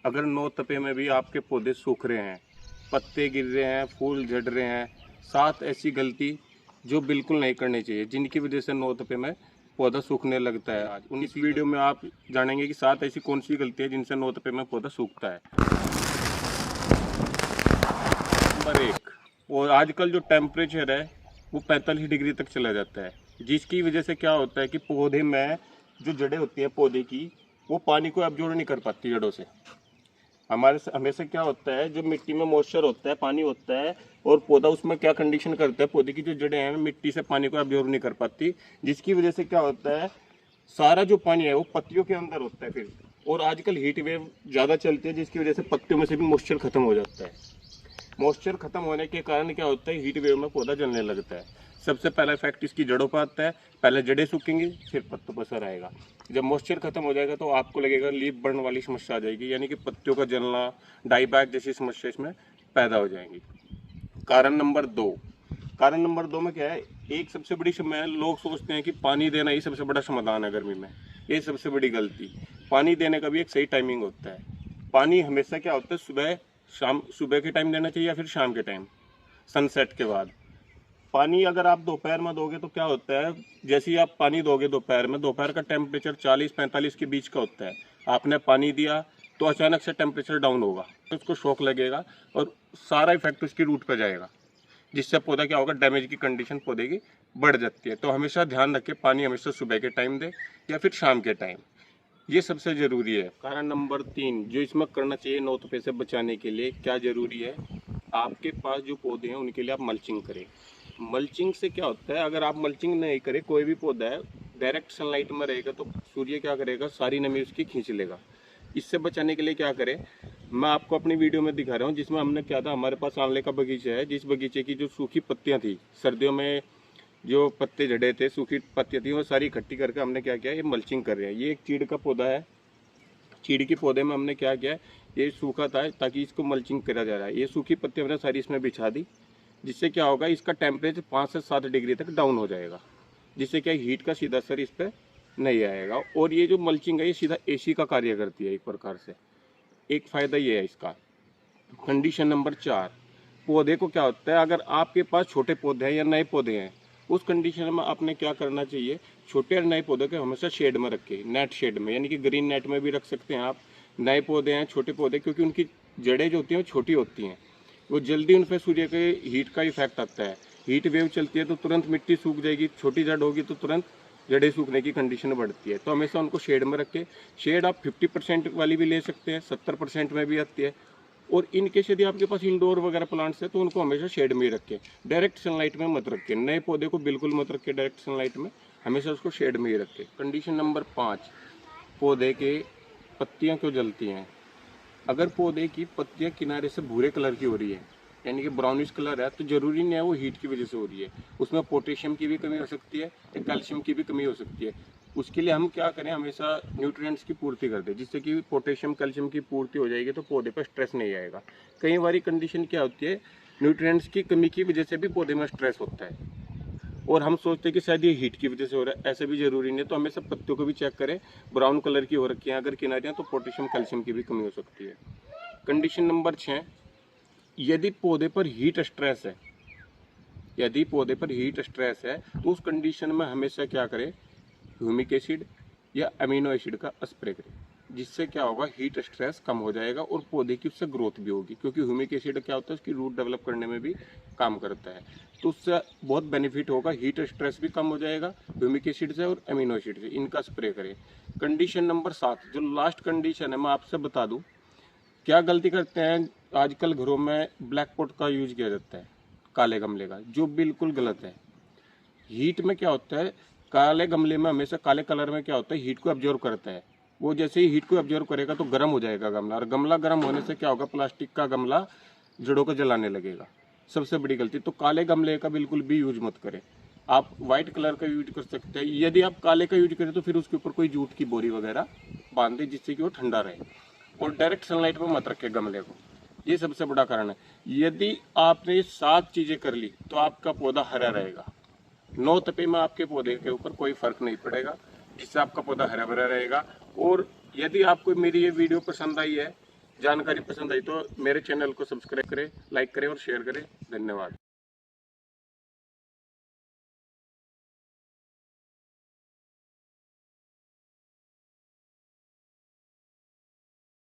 अगर 9 तपे में भी आपके पौधे सूख रहे हैं, पत्ते गिर रहे हैं, फूल झड़ रहे हैं, 7 ऐसी गलती जो बिल्कुल नहीं करनी चाहिए, जिनकी वजह से 9 तपे में पौधा सूखने लगता है। आज इस वीडियो में आप जानेंगे कि 7 ऐसी कौन सी गलती है जिनसे 9 तपे में पौधा सूखता है। नंबर 1, और आजकल जो टेम्परेचर है वो 45 डिग्री तक चला जाता है, जिसकी वजह से क्या होता है कि पौधे में जो जड़ें होती हैं पौधे की, वो पानी को एब्जॉर्ब नहीं कर पाती जड़ों से। हमारे हमेशा क्या होता है, जो मिट्टी में मॉइस्चर होता है, पानी होता है, और पौधा उसमें क्या कंडीशन करता है, पौधे की जो जड़ें हैं मिट्टी से पानी को एब्जॉर्ब नहीं कर पाती, जिसकी वजह से क्या होता है, सारा जो पानी है वो पत्तियों के अंदर होता है फिर। और आजकल हीट वेव ज़्यादा चलती है, जिसकी वजह से पत्तियों में से भी मॉइस्चर खत्म हो जाता है। मॉइस्चर खत्म होने के कारण क्या होता है, हीट वेव में पौधा जलने लगता है। सबसे पहला इफेक्ट इसकी जड़ों पर आता है, पहले जड़ें सूखेंगी फिर पत्तों पर असर आएगा। जब मॉइस्चर खत्म हो जाएगा तो आपको लगेगा लीफ बर्न वाली समस्या आ जाएगी, यानी कि पत्तियों का जलना, डाईबैक जैसी समस्या इसमें पैदा हो जाएंगी। कारण नंबर 2, कारण नंबर 2 में क्या है, एक सबसे बड़ी समस्या, लोग सोचते हैं कि पानी देना ही सबसे बड़ा समाधान है गर्मी में। ये सबसे बड़ी गलती। पानी देने का भी एक सही टाइमिंग होता है। पानी हमेशा क्या होता है, सुबह शाम, सुबह के टाइम देना चाहिए या फिर शाम के टाइम, सनसेट के बाद। पानी अगर आप दोपहर में दोगे तो क्या होता है, जैसे ही आप पानी दोगे दोपहर में, दोपहर का टेम्परेचर 40-45 के बीच का होता है, आपने पानी दिया तो अचानक से टेम्परेचर डाउन होगा, तो उसको शॉक लगेगा और सारा इफेक्ट उसकी रूट पर जाएगा, जिससे पौधा क्या होगा, डैमेज की कंडीशन पौधे की बढ़ जाती है। तो हमेशा ध्यान रखें, पानी हमेशा सुबह के टाइम दे या फिर शाम के टाइम, ये सबसे ज़रूरी है। कारण नंबर 3 जो इसमें करना चाहिए 9 तपे से बचाने के लिए, क्या ज़रूरी है, आपके पास जो पौधे हैं उनके लिए आप मल्चिंग करें। मल्चिंग से क्या होता है, अगर आप मल्चिंग नहीं करें, कोई भी पौधा है डायरेक्ट सनलाइट में रहेगा तो सूर्य क्या करेगा, सारी नमी उसकी खींच लेगा। इससे बचाने के लिए क्या करें, मैं आपको अपनी वीडियो में दिखा रहा हूँ, जिसमें हमने क्या था, हमारे पास आंवले का बगीचा है, जिस बगीचे की जो सूखी पत्तियाँ थी, सर्दियों में जो पत्ते झड़े थे, सूखी पत्तियाँ थी, वो सारी इकट्ठी करके हमने क्या किया, ये मल्चिंग कर रहे हैं। ये एक चीड़ का पौधा है, चीड़ के पौधे में हमने क्या किया, ये सूखा था ताकि इसको मल्चिंग करा जा रहा है। ये सूखी पत्तियाँ हमने सारी इसमें बिछा दी, जिससे क्या होगा, इसका टेम्परेचर 5 से 7 डिग्री तक डाउन हो जाएगा, जिससे क्या हीट का सीधा असर इस पर नहीं आएगा। और ये जो मल्चिंग है ये सीधा एसी का कार्य करती है एक प्रकार से, एक फ़ायदा ये है इसका। कंडीशन नंबर 4, पौधे को क्या होता है, अगर आपके पास छोटे पौधे हैं या नए पौधे हैं, उस कंडीशन में आपने क्या करना चाहिए, छोटे और नए पौधे को हमेशा शेड में रखें, नेट शेड में, यानी कि ग्रीन नेट में भी रख सकते हैं आप। नए पौधे हैं, छोटे पौधे, क्योंकि उनकी जड़ें जो होती हैं वो छोटी होती हैं, वो जल्दी उन पर सूर्य के हीट का इफेक्ट आता है। हीट वेव चलती है तो तुरंत मिट्टी सूख जाएगी, छोटी जड़ होगी तो तुरंत जड़ें सूखने की कंडीशन बढ़ती है। तो हमेशा उनको शेड में रखें। शेड आप 50% वाली भी ले सकते हैं, 70% में भी आती है। और इनकेस यदि आपके पास इंडोर वगैरह प्लांट्स है तो उनको हमेशा शेड में ही रखें, डायरेक्ट सनलाइट में मत रखें। नए पौधे को बिल्कुल मत रखें डायरेक्ट सनलाइट में, हमेशा उसको शेड में ही रखें। कंडीशन नंबर 5, पौधे के पत्तियां क्यों जलती हैं। अगर पौधे की पत्तियां किनारे से भूरे कलर की हो रही है, यानी कि ब्राउनिश कलर है, तो जरूरी नहीं है वो हीट की वजह से हो रही है। उसमें पोटेशियम की भी कमी हो सकती है या कैल्शियम की भी कमी हो सकती है। उसके लिए हम क्या करें, हमेशा न्यूट्रिएंट्स की पूर्ति कर दें, जिससे कि पोटेशियम कैल्शियम की पूर्ति हो जाएगी तो पौधे पर स्ट्रेस नहीं आएगा। कई बार कंडीशन क्या होती है, न्यूट्रिएंट्स की कमी की वजह से भी पौधे में स्ट्रेस होता है और हम सोचते हैं कि शायद ये हीट की वजह से हो रहा है, ऐसे भी जरूरी नहीं है। तो हमेशा पत्तियों को भी चेक करें, ब्राउन कलर की हो रखी है अगर किनारियाँ, तो पोटेशियम कैल्शियम की भी कमी हो सकती है। कंडीशन नंबर 6, यदि पौधे पर हीट स्ट्रेस है, यदि पौधे पर हीट स्ट्रेस है तो उस कंडीशन में हमेशा क्या करें, ह्यूमिक एसिड या अमीनो एसिड का स्प्रे करें, जिससे क्या होगा, हीट स्ट्रेस कम हो जाएगा और पौधे की उससे ग्रोथ भी होगी, क्योंकि ह्यूमिक एसिड क्या होता है, उसकी रूट डेवलप करने में भी काम करता है। तो उससे बहुत बेनिफिट होगा, हीट स्ट्रेस भी कम हो जाएगा ह्यूमिक एसिड से और अमीनो एसिड से, इनका स्प्रे करें। कंडीशन नंबर 7 जो लास्ट कंडीशन है, मैं आपसे बता दूं, क्या गलती करते हैं आजकल घरों में, ब्लैक पॉट का यूज किया जाता है, काले गमले का, जो बिल्कुल गलत है। हीट में क्या होता है, काले गमले में हमेशा, काले कलर में क्या होता है, हीट को एब्जॉर्व करता है। वो जैसे ही हीट को एब्जॉर्व करेगा तो गर्म हो जाएगा गमला, और गमला गर्म होने से क्या होगा, प्लास्टिक का गमला जड़ों को जलाने लगेगा। सबसे बड़ी गलती, तो काले गमले का बिल्कुल भी यूज मत करें। आप व्हाइट कलर का यूज कर सकते हैं। यदि आप काले का यूज करें तो फिर उसके ऊपर कोई जूट की बोरी वगैरह बांध दें, जिससे कि वो ठंडा रहे। और डायरेक्ट सनलाइट में मत रखें गमले को, ये सबसे बड़ा कारण है। यदि आपने ये 7 चीजें कर ली तो आपका पौधा हरा रहेगा। 9 तपे में आपके पौधे के ऊपर कोई फर्क नहीं पड़ेगा, जिससे आपका पौधा हरा भरा रहेगा। और यदि आपको मेरी ये वीडियो पसंद आई है जानकारी पसंद आई तो मेरे चैनल को सब्सक्राइब करें, लाइक करें और शेयर करें। धन्यवाद।